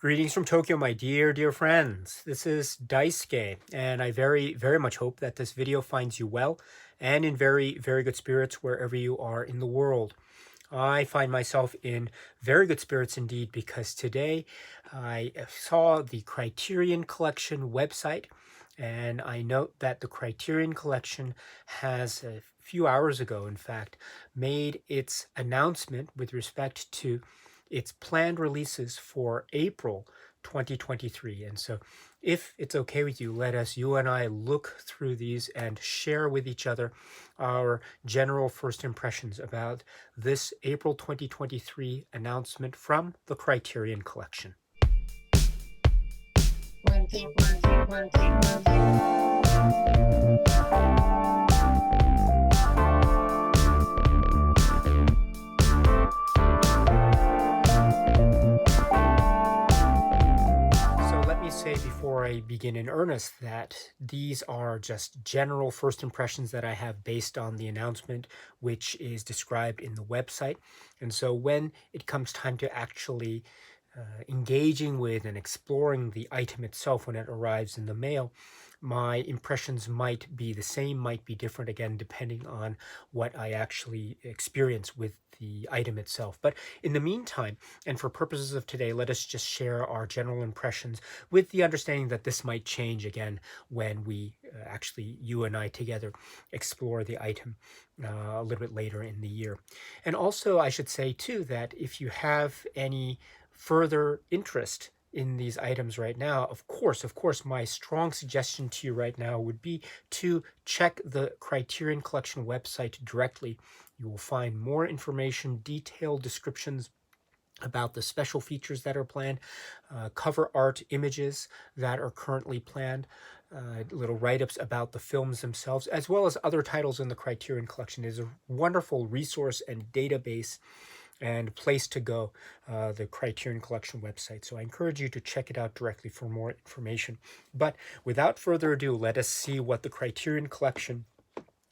Greetings from Tokyo, my dear friends. This is Daisuke, and I very much hope that this video finds you well and in very good spirits wherever you are in the world. I find myself in very good spirits indeed because today I saw the Criterion Collection website, and I note that the Criterion Collection has a few hours ago, in fact, made its announcement with respect to its planned releases for April 2023. And so if it's okay with you, you and I look through these and share with each other our general first impressions about this April 2023 announcement from the Criterion Collection. One, two, one, two, one, two, one, two. Say before I begin in earnest that these are just general first impressions that I have based on the announcement, which is described in the website. And so when it comes time to actually engaging with and exploring the item itself when it arrives in the mail, my impressions might be the same, might be different, again, depending on what I actually experience with the item itself. But in the meantime, and for purposes of today, let us just share our general impressions with the understanding that this might change again when we actually, you and I together, explore the item a little bit later in the year. And also, I should say, too, that if you have any further interest in these items right now, of course, my strong suggestion to you right now would be to check the Criterion Collection website directly. You will find more information, detailed descriptions about the special features that are planned, cover art images that are currently planned, little write-ups about the films themselves, as well as other titles in the Criterion Collection. It is a wonderful resource and database and place to go, the Criterion Collection website. So I encourage you to check it out directly for more information. But without further ado, let us see what the Criterion Collection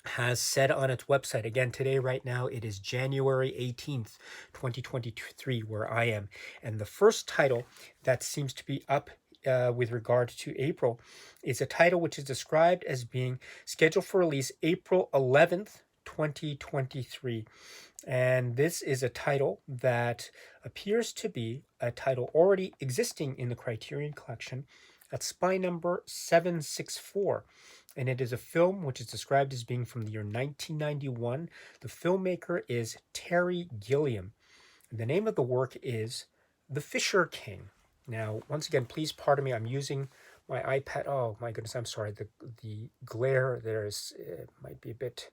has said on its website. Again, today, right now, it is January 18th, 2023, where I am. And the first title that seems to be up with regard to April is a title which is described as being scheduled for release April 11th, 2023. And this is a title that appears to be a title already existing in the Criterion Collection at spy number 764. And it is a film which is described as being from the year 1991. The filmmaker is Terry Gilliam. The name of the work is The Fisher King. Now, once again, please pardon me. I'm using my iPad. Oh, my goodness, I'm sorry. The glare there is might be a bit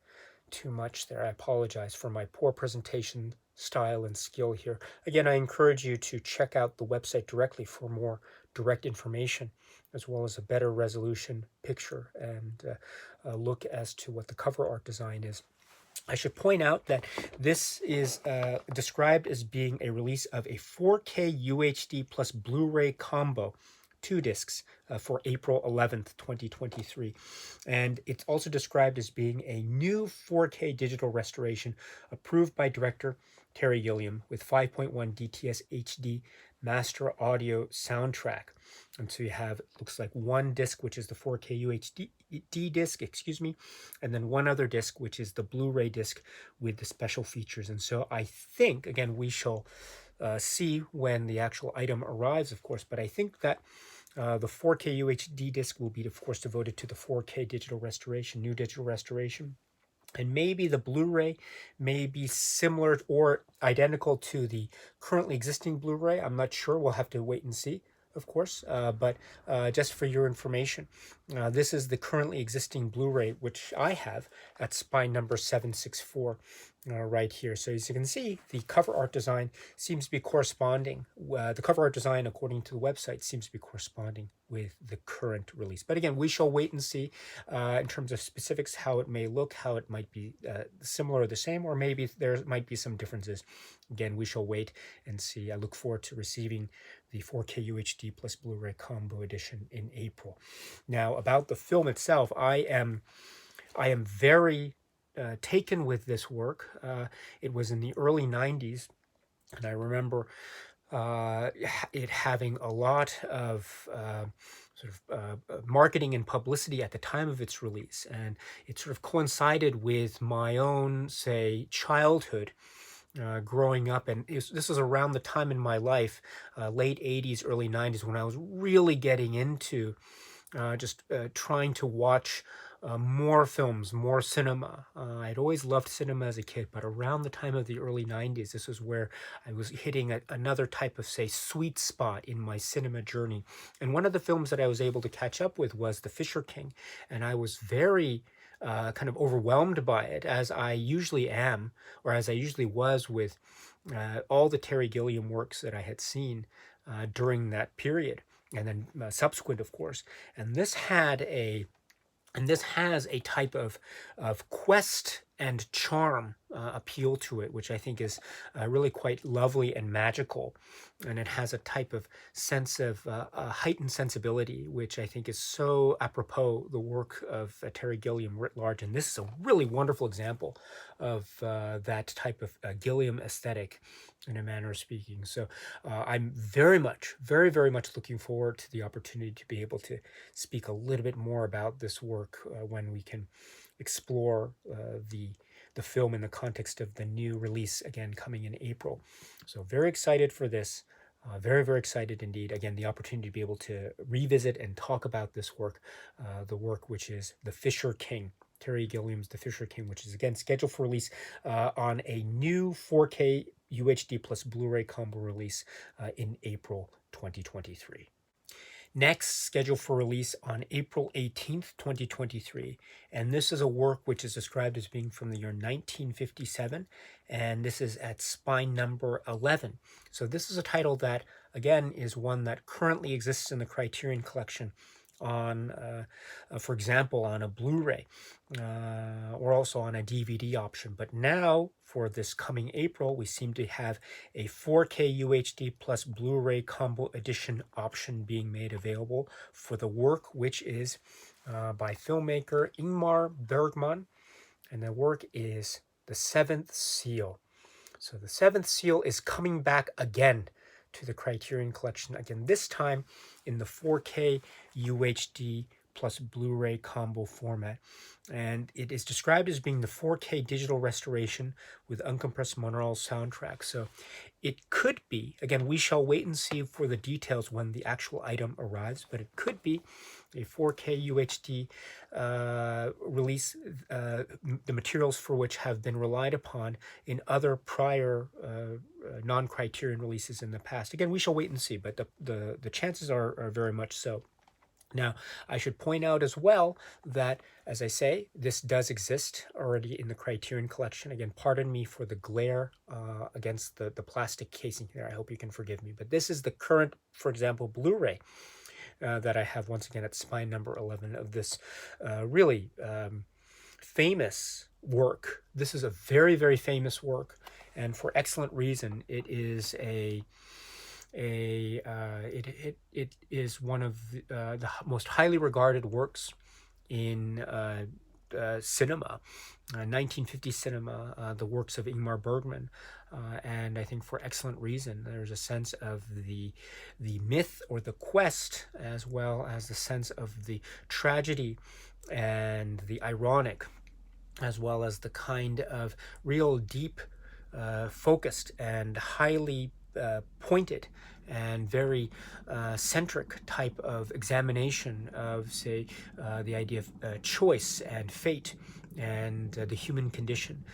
too much there. I apologize for my poor presentation style and skill here. Again, I encourage you to check out the website directly for more direct information, as well as a better resolution picture and a look as to what the cover art design is. I should point out that this is described as being a release of a 4K UHD plus Blu-ray combo, 2 discs, for April 11th, 2023. And it's also described as being a new 4K digital restoration approved by director Terry Gilliam with 5.1 DTS HD master audio soundtrack. And so you have, looks like one disc, which is the 4K UHD disc, and then one other disc, which is the Blu-ray disc with the special features. And so I think, again, we shall see when the actual item arrives, of course, but I think that the 4K UHD disc will be, of course, devoted to the 4K digital restoration, new digital restoration. And maybe the Blu-ray may be similar or identical to the currently existing Blu-ray. I'm not sure. We'll have to wait and see, of course. But just for your information, this is the currently existing Blu-ray, which I have at spine number 764 right here. So as you can see, the cover art design seems to be corresponding. The cover art design, according to the website, seems to be corresponding with the current release. But again, we shall wait and see in terms of specifics how it may look, how it might be similar or the same, or maybe there might be some differences. Again, we shall wait and see. I look forward to receiving the 4K UHD plus Blu-ray combo edition in April. Now, about the film itself, I am very taken with this work. It was in the early 90s, and I remember it having a lot of marketing and publicity at the time of its release, and it sort of coincided with my own, say, childhood, growing up. And this was around the time in my life, late 80s, early 90s, when I was really getting into just trying to watch more films, more cinema. I'd always loved cinema as a kid, but around the time of the early 90s, this was where I was hitting another type of, say, sweet spot in my cinema journey. And one of the films that I was able to catch up with was The Fisher King, and I was very kind of overwhelmed by it, as I usually am, or as I usually was with all the Terry Gilliam works that I had seen during that period, and then subsequent, of course. And this had a and this has a type of quest and charm appeal to it, which I think is really quite lovely and magical. And it has a type of sense of a heightened sensibility, which I think is so apropos the work of Terry Gilliam writ large. And this is a really wonderful example of that type of Gilliam aesthetic, in a manner of speaking. So I'm very much, very, very much looking forward to the opportunity to be able to speak a little bit more about this work when we can explore the film in the context of the new release, again, coming in April. So very excited for this. Very, very excited indeed. Again, the opportunity to be able to revisit and talk about this work, the work which is The Fisher King, Terry Gilliam's The Fisher King, which is again scheduled for release on a new 4K UHD plus Blu-ray combo release in April 2023. Next, scheduled for release on April 18th, 2023. And this is a work which is described as being from the year 1957. And this is at spine number 11. So this is a title that, again, is one that currently exists in the Criterion collection on, for example, on a Blu-ray or also on a DVD option. But now, for this coming April, we seem to have a 4K UHD plus Blu-ray combo edition option being made available for the work, which is by filmmaker Ingmar Bergman, and the work is The Seventh Seal. So The Seventh Seal is coming back again to the Criterion collection, again this time in the 4K UHD plus Blu-ray combo format. And it is described as being the 4K digital restoration with uncompressed monaural soundtrack. So it could be, again, we shall wait and see for the details when the actual item arrives, but it could be a 4K UHD release, the materials for which have been relied upon in other prior non-Criterion releases in the past. Again, we shall wait and see, but the chances are very much so. Now, I should point out as well that, as I say, this does exist already in the Criterion collection. Again, pardon me for the glare against the plastic casing here. I hope you can forgive me. But this is the current, for example, Blu-ray that I have, once again, at spine number 11 of this really famous work. This is a very, very famous work, and for excellent reason. It is it is one of the most highly regarded works in cinema, 1950 cinema, the works of Ingmar Bergman, and I think for excellent reason. There's a sense of the myth or the quest, as well as the sense of the tragedy and the ironic, as well as the kind of real deep, focused and highly pointed and very centric type of examination of, say, the idea of choice and fate and the human condition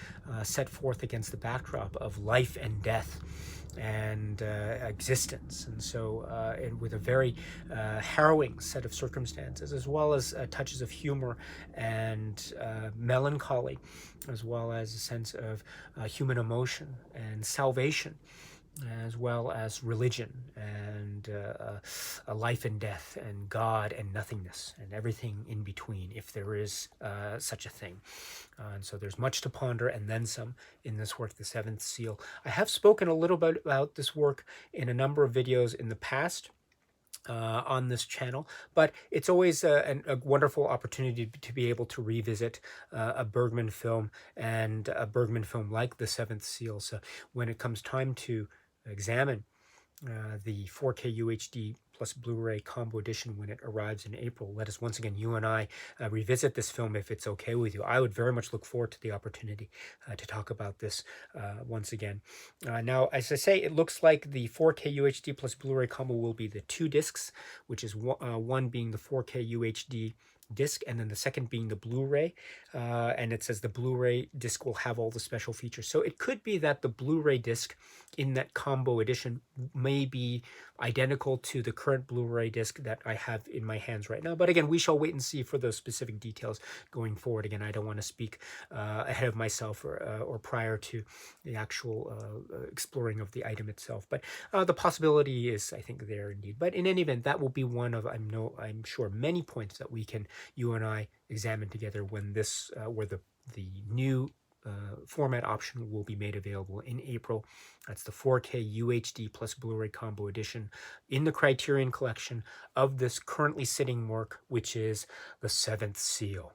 set forth against the backdrop of life and death and existence. And so and with a very harrowing set of circumstances, as well as touches of humor and melancholy, as well as a sense of human emotion and salvation, as well as religion and a life and death and God and nothingness and everything in between, if there is such a thing. And so there's much to ponder and then some in this work, The Seventh Seal. I have spoken a little bit about this work in a number of videos in the past on this channel, but it's always a wonderful opportunity to be able to revisit a Bergman film, and a Bergman film like The Seventh Seal. So when it comes time to examine the 4K UHD plus Blu-ray combo edition when it arrives in April. Let us once again, you and I, revisit this film if it's okay with you. I would very much look forward to the opportunity to talk about this once again. Now, as I say, it looks like the 4K UHD plus Blu-ray combo will be the two discs, which is one being the 4K UHD disc, and then the second being the Blu-ray, and it says the Blu-ray disc will have all the special features. So it could be that the Blu-ray disc in that combo edition may be identical to the current Blu-ray disc that I have in my hands right now. But again, we shall wait and see for those specific details going forward. Again, I don't want to speak ahead of myself or prior to the actual exploring of the item itself. But the possibility is, I think, there indeed. But in any event, that will be one of I'm sure many points that you and I examine together when this where the new format option will be made available in April. That's the 4K UHD plus Blu-ray combo edition in the Criterion collection of this currently sitting work, which is The Seventh Seal.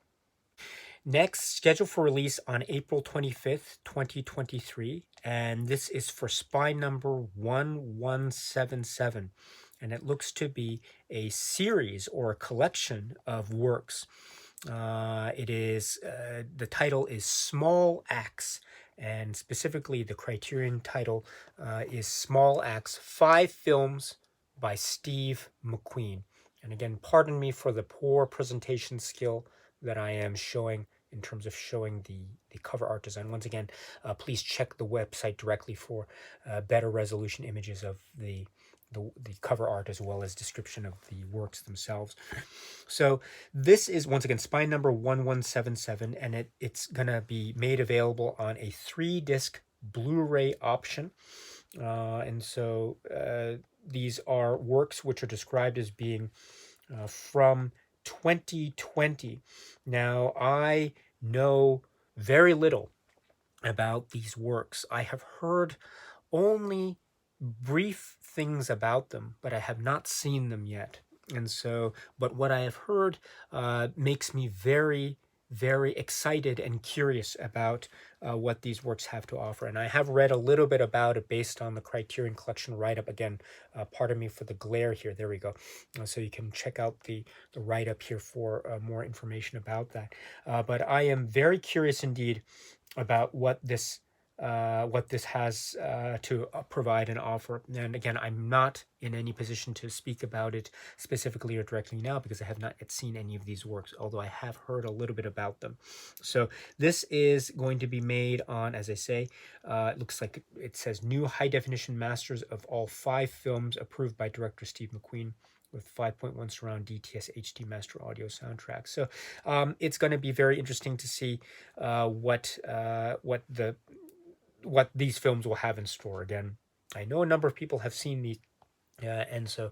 Next, scheduled for release on April 25th, 2023, and this is for spy number 1177, and it looks to be a series or a collection of works. The title is Small Axe, and specifically the Criterion title is Small Axe, 5 Films by Steve McQueen. And again, pardon me for the poor presentation skill that I am showing in terms of showing the cover art design. Once again, please check the website directly for better resolution images of the cover art as well as description of the works themselves. So this is, once again, spine number 1177, and it's going to be made available on a 3-disc Blu-ray option. And so these are works which are described as being from 2020. Now, I know very little about these works. I have heard only brief things about them, but I have not seen them yet. And so, but what I have heard makes me very, very excited and curious about what these works have to offer. And I have read a little bit about it based on the Criterion Collection write-up. Again, pardon me for the glare here. There we go. So you can check out the write-up here for more information about that. But I am very curious indeed about what this has to provide and offer. And again, I'm not in any position to speak about it specifically or directly now because I have not yet seen any of these works, although I have heard a little bit about them. So this is going to be made on, as I say, it looks like it says new high-definition masters of all 5 films approved by director Steve McQueen, with 5.1 surround DTS HD master audio soundtrack. So it's going to be very interesting to see what these films will have in store. Again, I know a number of people have seen these, and so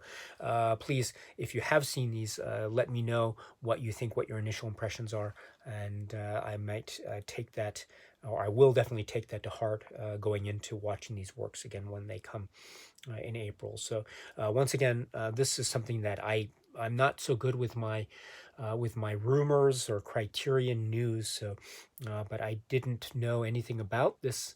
please, if you have seen these, let me know what you think, what your initial impressions are, and I might take that, or I will definitely take that to heart going into watching these works again when they come in April. So once again, this is something that I'm not so good with my rumors or Criterion news. So, but I didn't know anything about this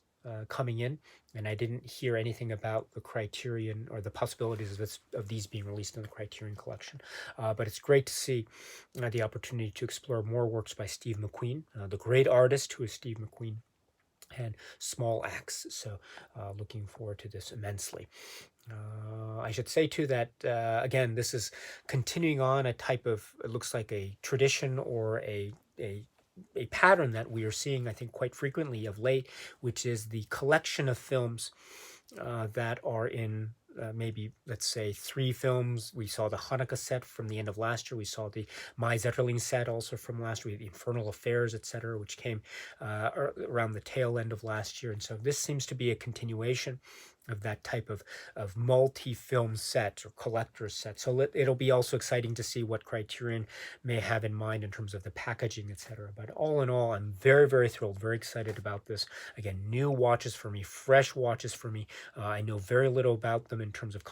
coming in, and I didn't hear anything about the Criterion or the possibilities of these being released in the Criterion collection. But it's great to see the opportunity to explore more works by Steve McQueen, the great artist who is Steve McQueen, and Small Axe. So looking forward to this immensely. I should say too that again, this is continuing on a type of, it looks like a tradition or a pattern that we are seeing, I think, quite frequently of late, which is the collection of films that are in maybe, let's say, 3 films. We saw the Hanukkah set from the end of last year. We saw the Mai Zetterling set also from last year, the Infernal Affairs, etc., which came around the tail end of last year. And so this seems to be a continuation of that type of multi-film set or collector's set. So it'll be also exciting to see what Criterion may have in mind in terms of the packaging, etc. But all in all, I'm very, very thrilled, very excited about this. Again, new watches for me, fresh watches for me. I know very little about them in terms of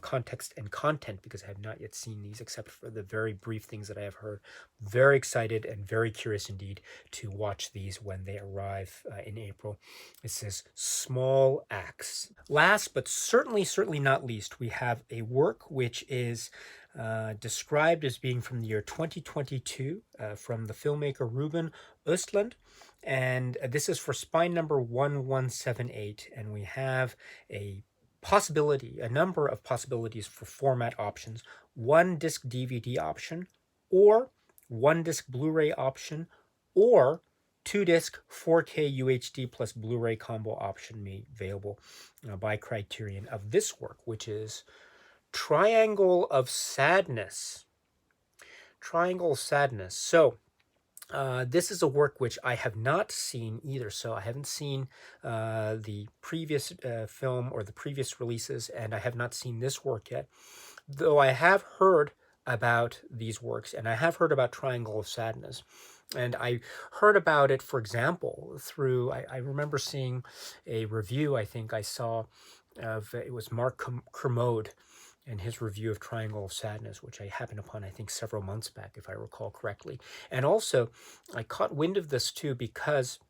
context and content, because I have not yet seen these except for the very brief things that I have heard. Very excited and very curious indeed to watch these when they arrive in April. It says Small Acts. Last but certainly not least, we have a work which is described as being from the year 2022 from the filmmaker Ruben Östlund. And this is for spine number 1178. And we have a number of possibilities for format options: one disc DVD option, or one disc Blu-ray option, or two disc 4K UHD plus Blu-ray combo option made available by Criterion of this work, which is Triangle of Sadness. Triangle of Sadness. So this is a work which I have not seen either. So I haven't seen the previous film or the previous releases, and I have not seen this work yet. Though I have heard about these works, and I have heard about Triangle of Sadness. And I heard about it, for example, through, I remember seeing a review I think I saw of, it was Mark Kermode, and his review of Triangle of Sadness, which I happened upon, I think, several months back, if I recall correctly. And also, I caught wind of this too because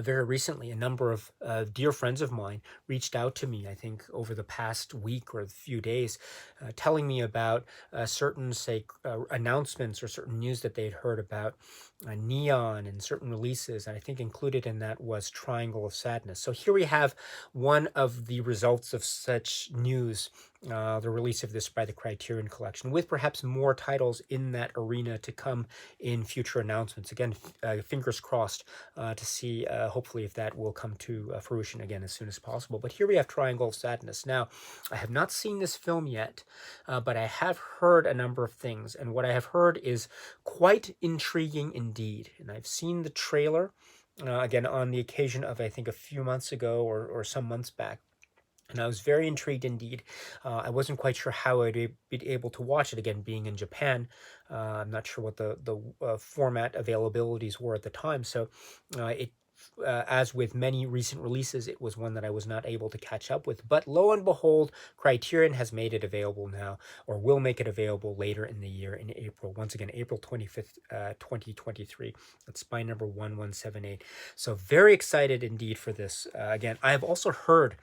very recently, a number of dear friends of mine reached out to me, I think, over the past week or a few days, telling me about certain, say, announcements or certain news that they'd heard about Neon and certain releases. And I think included in that was Triangle of Sadness. So here we have one of the results of such news, the release of this by the Criterion Collection, with perhaps more titles in that arena to come in future announcements. Again, fingers crossed to see hopefully if that will come to fruition again as soon as possible. But here we have Triangle of Sadness. Now, I have not seen this film yet, but I have heard a number of things, and what I have heard is quite intriguing indeed. And I've seen the trailer, again, on the occasion of, I think, a few months ago or some months back. And I was very intrigued indeed. I wasn't quite sure how I'd be able to watch it, again, being in Japan. I'm not sure what the format availabilities were at the time. So as with many recent releases, it was one that I was not able to catch up with. But lo and behold, Criterion has made it available now, or will make it available later in the year in April. Once again, April 25th, 2023. That's spine number 1178. So very excited indeed for this. Again, I have also heard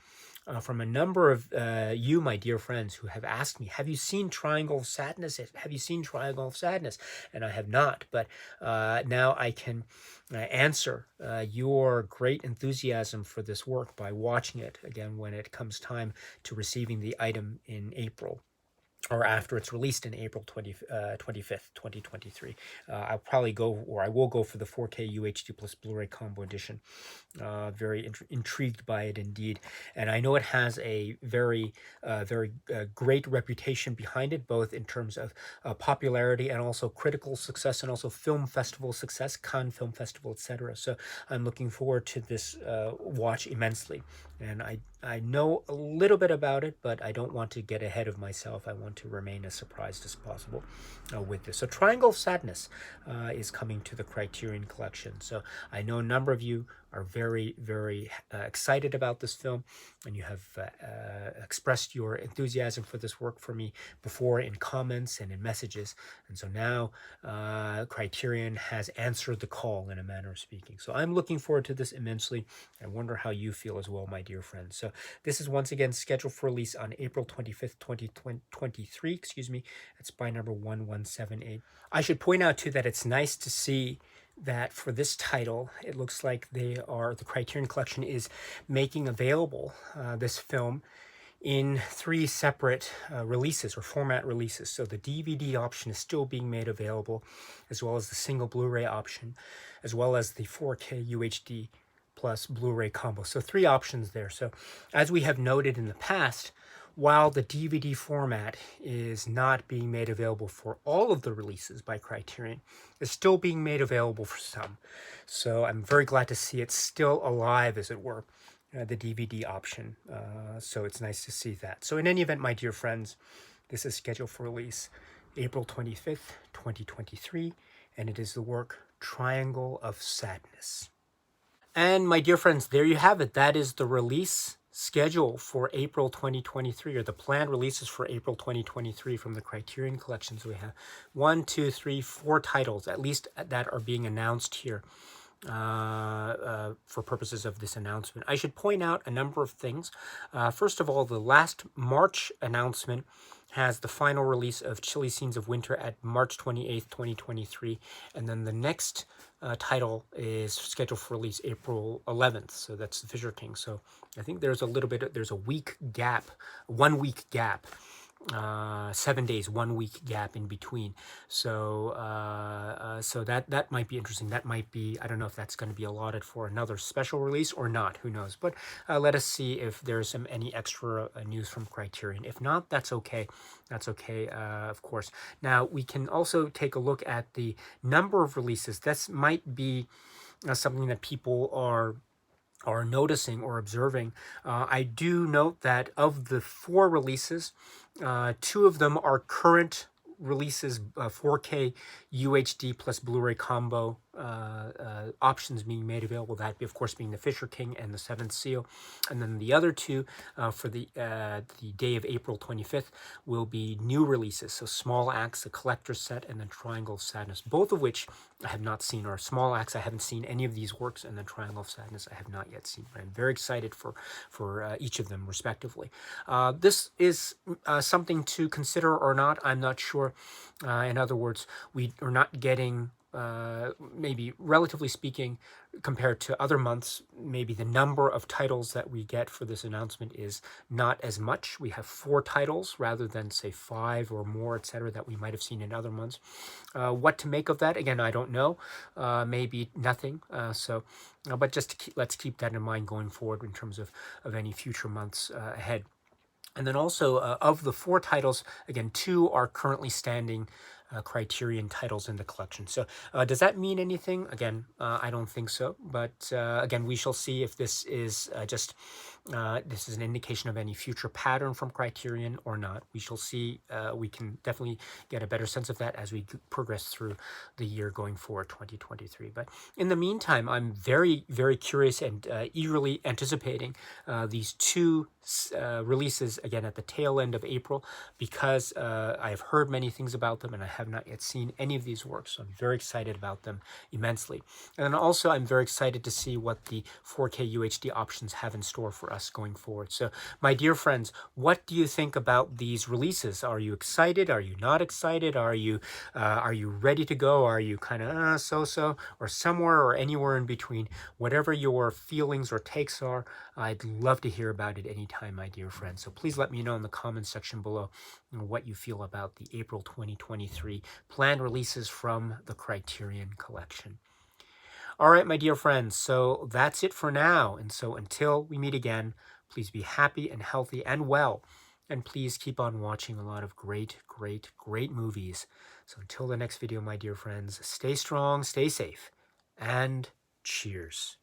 from a number of you, my dear friends, who have asked me, have you seen Triangle of Sadness? Have you seen Triangle of Sadness? And I have not, but now I can answer your great enthusiasm for this work by watching it again when it comes time to receiving the item in April, or after it's released in April 25th, 2023. I'll probably go, or I will go, for the 4K UHD plus Blu-ray combo edition. Very intrigued by it indeed. And I know it has a very great reputation behind it, both in terms of popularity and also critical success, and also film festival success, Cannes Film Festival, etc. So I'm looking forward to this watch immensely. And I know a little bit about it, but I don't want to get ahead of myself. I want to remain as surprised as possible with this. So Triangle of Sadness is coming to the Criterion Collection. So I know a number of you are very excited about this film, and you have expressed your enthusiasm for this work for me before in comments and in messages. And so now Criterion has answered the call, in a manner of speaking. So I'm looking forward to this immensely. I wonder how you feel as well, my dear friends. So this is once again scheduled for release on April 25th, 2023, at spine number 1178. I should point out too that it's nice to see that for this title, it looks like the Criterion Collection is making available this film in 3 separate releases, or format releases. So the DVD option is still being made available, as well as the single Blu-ray option, as well as the 4K UHD plus Blu-ray combo. So 3 options there. So as we have noted in the past, while the DVD format is not being made available for all of the releases by Criterion, it's still being made available for some. So I'm very glad to see it's still alive, as it were, the DVD option. So it's nice to see that. So in any event, my dear friends, this is scheduled for release April 25th, 2023, and it is the work Triangle of Sadness. And my dear friends, there you have it. That is the release schedule for April 2023, or the planned releases for April 2023 from the Criterion collections, we have 1, 2, 3, 4 titles, at least, that are being announced here for purposes of this announcement. I should point out a number of things. First of all, the last March announcement has the final release of Chilly Scenes of Winter at March 28th, 2023, and then the next title is scheduled for release April 11th, so that's the Fisher King. So I think there's a week gap, 1 week gap, 7 days, 1 week gap in between. So so that might be interesting. That might be, I don't know if that's going to be allotted for another special release or not, who knows. But let us see if there's any extra news from Criterion. If not, that's okay. That's okay, of course. Now, we can also take a look at the number of releases. This might be something that people are noticing or observing. I do note that of the 4 releases, 2 of them are current releases, 4K UHD plus Blu-ray combo options being made available. That, of course, being the Fisher King and the Seventh Seal. And then the other 2 for the day of April 25th will be new releases. So Small Axe, the Collector's Set, and then Triangle of Sadness, both of which I have not seen. Or Small Axe, I haven't seen any of these works, and then Triangle of Sadness, I have not yet seen. But I'm very excited for each of them, respectively. This is something to consider or not, I'm not sure. In other words, we are not getting, maybe relatively speaking, compared to other months, maybe the number of titles that we get for this announcement is not as much. We have 4 titles rather than, say, 5 or more, etc., that we might have seen in other months. What to make of that? Again, I don't know. Maybe nothing. But just let's keep that in mind going forward in terms of any future months ahead. And then also, of the 4 titles, again, 2 are currently standing Criterion titles in the collection. So does that mean anything? Again, I don't think so. But again, we shall see if this is this is an indication of any future pattern from Criterion or not. We shall see. We can definitely get a better sense of that as we progress through the year going forward, 2023. But in the meantime, I'm very, very curious and eagerly anticipating these 2 releases, again, at the tail end of April, because I have heard many things about them and I have not yet seen any of these works. So I'm very excited about them immensely. And also, I'm very excited to see what the 4K UHD options have in store for us going forward. So, my dear friends, what do you think about these releases? Are you excited? Are you not excited? Are you ready to go? Are you kind of so-so, or somewhere or anywhere in between? Whatever your feelings or takes are, I'd love to hear about it anytime, my dear friends. So please let me know in the comments section below what you feel about the April 2023 planned releases from the Criterion Collection. All right, my dear friends, so that's it for now. And so until we meet again, please be happy and healthy and well. And please keep on watching a lot of great, great, great movies. So until the next video, my dear friends, stay strong, stay safe, and cheers.